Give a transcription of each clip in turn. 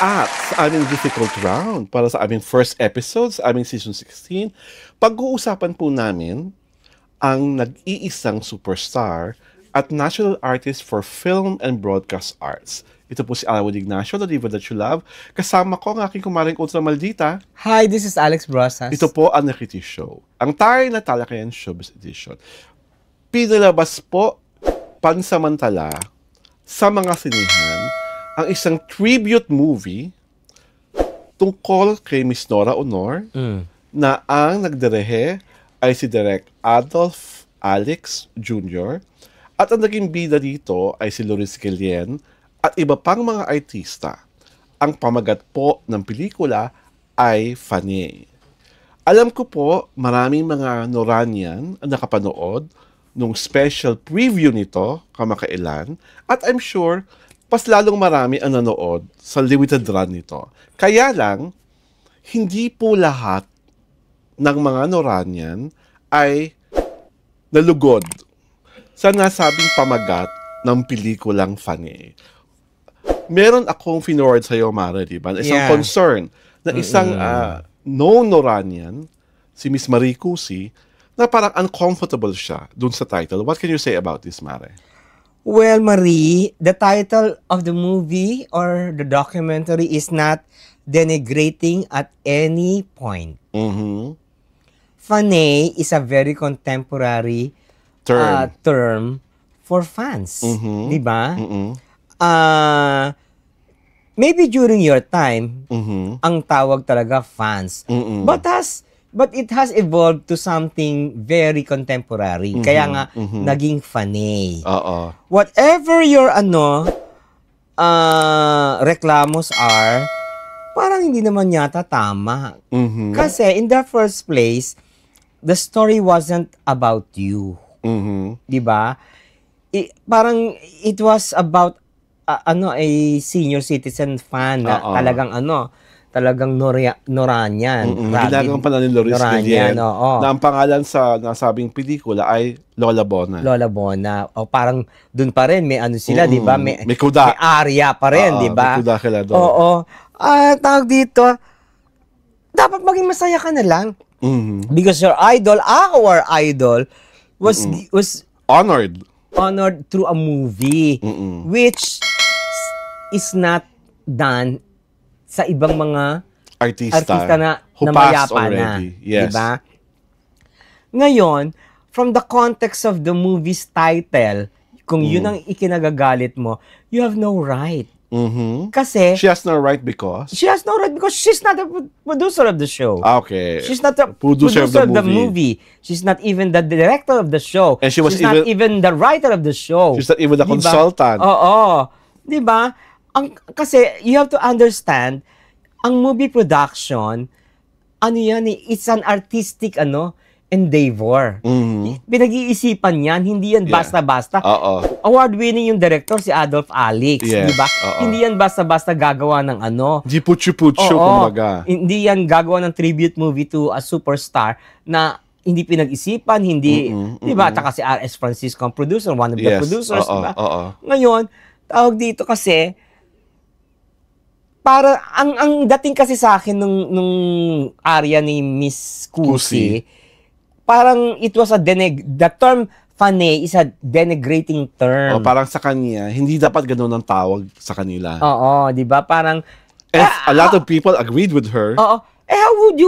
At sa aming difficult round, para sa aming first episode, sa aming season 16, pag-uusapan po namin ang nag-iisang superstar at national artist for film and broadcast arts. Ito po si Alwin Ignacio, the diva that you love. Kasama ko ang aking kumaring ultra maldita. Hi, this is Alex Brosas. Ito po ang Nakiti Show. Ang taray na Talakayan Showbiz Edition. Pinalabas po pansamantala sa mga sinihan ang isang tribute movie tungkol kay Miss Nora Honor na ang nagdirehe ay si Direk Adolf Alex Jr. at ang naging bida dito ay si Loris Guillen at iba pang mga artista. Ang pamagat po ng pelikula ay Fanny. Alam ko po maraming mga Noranian ang nakapanood nung special preview nito kamakailan at I'm sure mas lalong marami ang nanood sa limited run nito. Kaya lang, hindi po lahat ng mga Noranian ay nalugod sa nasabing pamagat ng pelikulang Fanny. Meron akong finoward sa'yo, Mara, di ba? Isang concern na isang known Noranian, si Miss Marie Cusi, na parang uncomfortable siya dun sa title. What can you say about this, Mare? Well, Marie, the title of the movie or the documentary is not denigrating at any point. Fanny is a very contemporary term for fans. Di ba? Maybe during your time, ang tawag talaga fans. But it has evolved to something very contemporary. Kaya nga, naging Fanny. Whatever your reklamos are, parang hindi naman yata tama. Kasi in the first place, the story wasn't about you. Diba? Parang it was about a senior citizen fan na talagang Noranian. Ginagawa pa na ni Loris Guillen na ang pangalan sa nasabing pelikula ay Lola Bona. Lola Bona. O parang dun pa rin, may sila, di ba? May kuda. May area pa rin, di ba? May kuda kila doon. Oo. Tawag dito, dapat maging masaya ka na lang. Because your idol, our idol, was honored through a movie, which is not done sa ibang mga artista na mayapa na. Yes. Diba? Ngayon, from the context of the movie's title, kung yun ang ikinagagalit mo, you have no right. Kasi she has no right because she's not the producer of the show. Okay. She's not the producer of the movie. She's not even the director of the show. And she's not even the writer of the show. She's not even the consultant. Oo. Diba? Kasi you have to understand, ang movie production, it's an artistic endeavor. Pinag-iisipan yan, hindi yan basta-basta. Award-winning yung director, si Adolf Alex, di ba? Hindi yan basta-basta gagawa ng Di putyo-putyo, kumbaga. Hindi yan gagawa ng tribute movie to a superstar na hindi pinag-isipan, hindi, di ba? Taka si R.S. Francisco ang producer, one of the producers, di ba? Ngayon, tawag dito kasi, para ang dating kasi sa akin nung area ni Miss Cusi, parang it was the term Fanny is a denigrating term. Parang sa kanya, hindi dapat ganoon ang tawag sa kanila. Oo, 'di ba? Parang a lot of people agreed with her. how would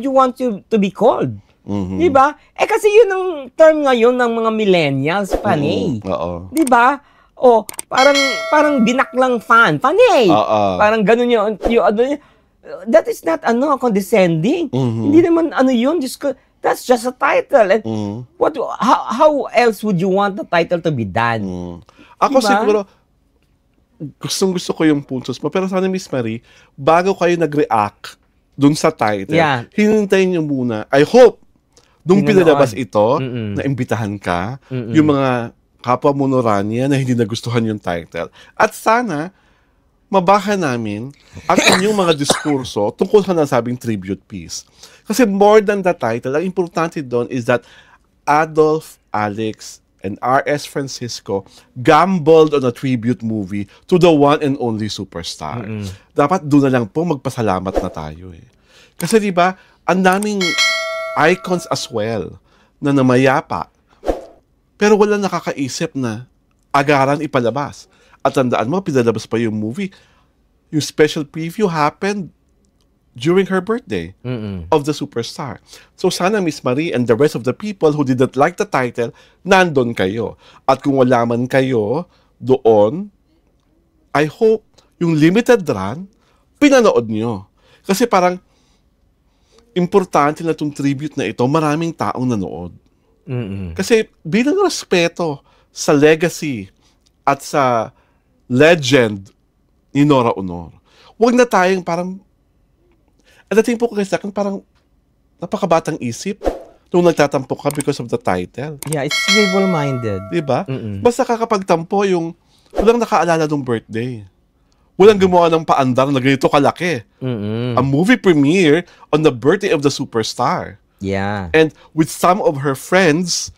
you want to be called? 'Di ba? Kasi yun ang term ngayon ng mga millennials, Fanny. 'Di ba? Parang binaklang Fanny. Parang ganun yung that is not condescending. Hindi naman yun, that's just a title. And how else would you want the title to be done? Ako siguro, gusto ko yung puntos mo. Pero sana, Miss Marie, bago kayo nag-react dun sa title, hinintayin nyo muna. I hope, nung pinalabas ito, na imbitahan ka, yung mga kapwa mo Norania na hindi nagustuhan yung title. At sana, mabaka namin ang inyong mga diskurso tungkol sa nasabing tribute piece. Kasi more than the title, ang importante doon is that Adolf Alex and R.S. Francisco gambled on a tribute movie to the one and only superstar. Dapat doon na lang po magpasalamat na tayo eh. Kasi di ba, ang daming icons as well na namayapa. Pero wala nakakaisip na agaran ipalabas. At tandaan mo, pinalabas pa yung movie. Yung special preview happened during her birthday of the superstar. So sana Miss Marie and the rest of the people who didn't like the title, nandun kayo. At kung wala man kayo doon, I hope yung limited run, pinanood nyo. Kasi parang importante na itong tribute na ito, maraming taong nanood. Kasi bilang respeto sa legacy at sa legend ni Nora Honor, huwag na tayong parang, at dating po kasi akin, parang napakabatang isip nung nagtatampo ka because of the title. Yeah, it's feeble-minded. Diba? Basta kakapagtampo yung walang nakaalala ng birthday. Walang gumawa ng paandar na ganito kalaki. A movie premiere on the birthday of the superstar. Yeah. And with some of her friends,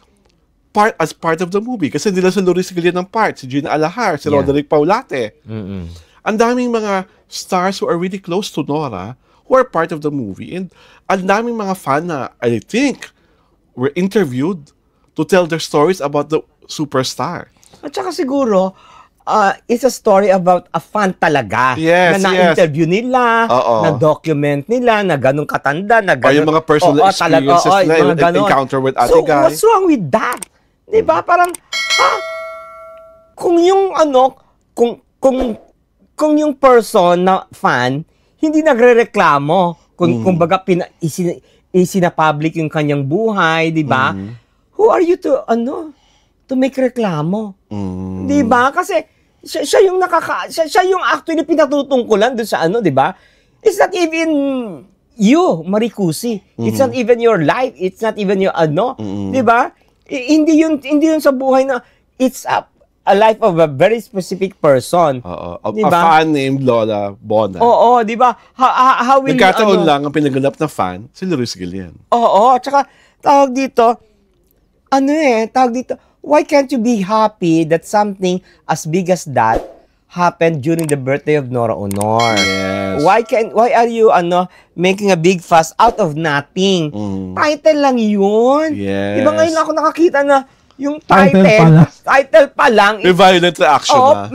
as part of the movie. Kasi nila sa Loris Gillian ng part, si Gina Alahar, si Roderick Paulate. Ang daming mga stars who are really close to Nora who are part of the movie. And ang daming mga fan na, I think, were interviewed to tell their stories about the superstar. At saka siguro, it's a story about a fan talaga. Yes, na na-interview nila, na-document nila, na ganun katanda, na ganun. Yung mga personal experiences na yung encounter with Ate Guy. So, what's wrong with that? Diba? Parang, kung yung kung yung person na fan, hindi nagrereklamo, kung baga isina-public yung kanyang buhay, diba? Who are you to make reklamo? Diba? Kasi, siya yung actually pinatutungkulan dun sa di ba? It's not even you, Maricusi. It's not even your life. It's not even your di ba? Hindi yun sa buhay na it's a life of a very specific person. Diba? A fan named Lola Bona. Oo, di ba? How will nagkataon lang ang pinaganap na fan, si Loris Gillian. Oo, tsaka tawag dito, why can't you be happy that something as big as that happened during the birthday of Nora Honor? Yes. Why are you making a big fuss out of nothing? Title lang yun. Yes. Diba ngayon ako nakakita na yung title pa lang. May violent reaction na.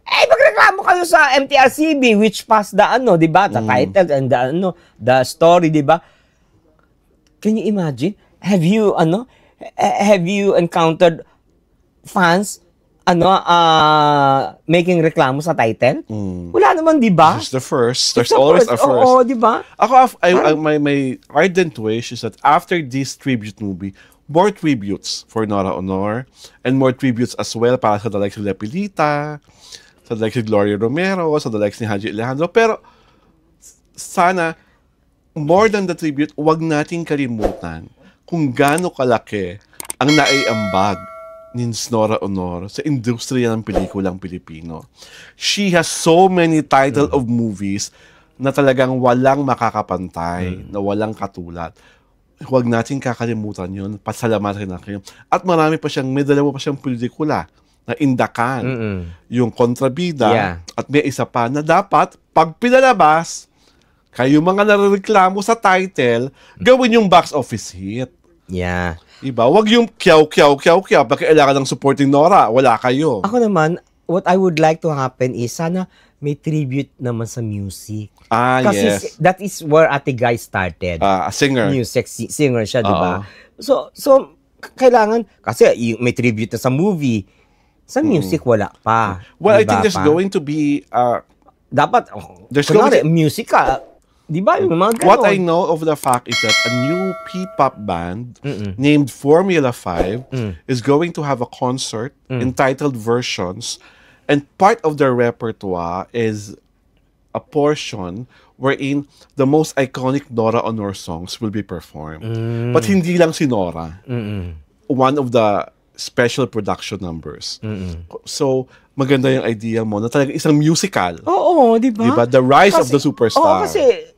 Magreklamo kayo sa MTRCB which passed the diba? The title and the story, diba? Can you imagine? Have you encountered fans making reklamo sa title? Wala naman, di ba? This is the first. There's always a first. Oo, di ba? Ako, my ardent wish is that after this tribute movie, more tributes for Nora Honor and more tributes as well para sa the likes ni Pilita, sa the likes ni Gloria Romero, sa the likes ni Haji Alejandro. Pero sana, more than the tribute, wag nating kalimutan kung gaano kalaki ang naiambag ni Nora Honor sa industriya ng pelikulang Pilipino. She has so many title of movies na talagang walang makakapantay, na walang katulad. Huwag natin kakalimutan yun. Pasalamatan natin. At marami pa siyang, may dalawa pa siyang pelikula na Indakan. Yung Kontrabida. At may isa pa na dapat, pag pinalabas, kayo mga narereklamo sa title, gawin yung box office hit. Yeah. Iba, wag yung kyaw, baka kailangan ng supporting Nora, wala kayo. Ako naman, what I would like to happen is, sana may tribute naman sa music. Kasi yes. that is where Ate Guy started. A singer. Music, singer siya, di ba? So, kailangan, kasi may tribute na sa movie, sa music wala pa. Well, diba, I think there's going to be, dapat, there's going to be, music di ba? Yung mga ganon. What I know of the fact is that a new P-pop band named Formula 5 is going to have a concert entitled Versions, and part of their repertoire is a portion wherein the most iconic Nora Honor songs will be performed. But hindi lang si Nora. One of the special production numbers. So, maganda yung idea mo na talaga isang musical. Oo, di ba? Diba? The Rise of the Superstar. Oo, kasi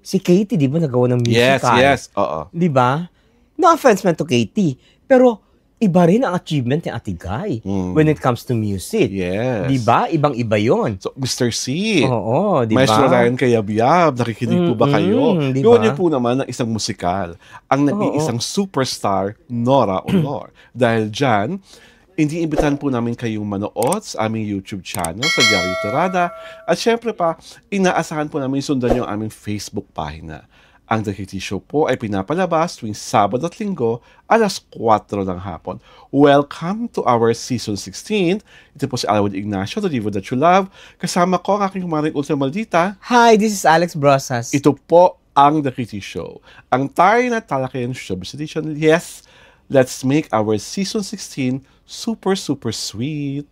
si Katie, di ba, nagawa ng musical? Yes, oo. Di ba? No offense man to Katie, pero iba rin ang achievement ni Ate Guy when it comes to music. Yes. Diba? Ibang-iba yon. So, Mr. C. Oo, diba? Maestro Ryan Cayabyab, nakikinig po ba kayo? Diba? Yun niyo po naman ang isang musikal. Ang nag-iisang superstar, Nora Honor. Dahil dyan, hindi imbitahan po namin kayong manood sa aming YouTube channel sa Diario Torada. At syempre pa, inaasahan po namin sundan yung aming Facebook pahina. Ang The Kitty Show po ay pinapalabas tuwing Sabado at Linggo alas 4 ng hapon. Welcome to our Season 16. Ito po si Alwin Ignacio, the diva that you love. Kasama ko ang aking humaring ultra maldita. Hi, this is Alex Brosas. Ito po ang The Kitty Show. Ang tayo na talakayan showbiz edition. Yes, let's make our Season 16 super, super sweet.